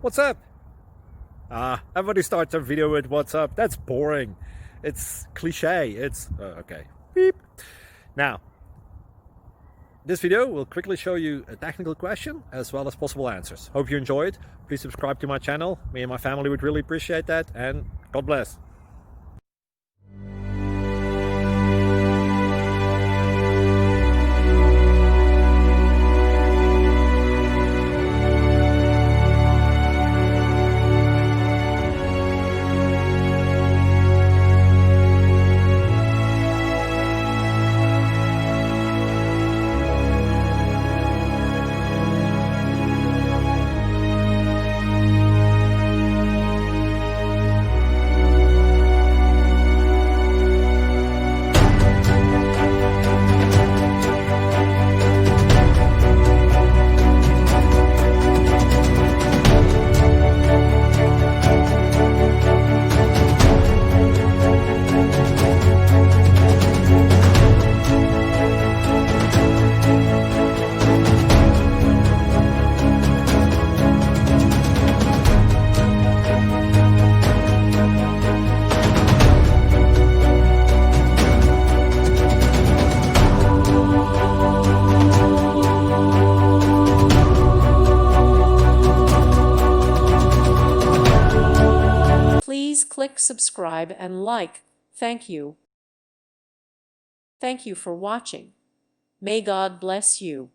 What's up? Everybody starts their video with what's up. That's boring. It's cliche. It's okay. Beep. Now, this video will quickly show you a technical question as well as possible answers. Hope you enjoy it. Please subscribe to my channel. Me and my family would really appreciate that, and God bless. Please click subscribe and like. Thank you. Thank you for watching. May God bless you.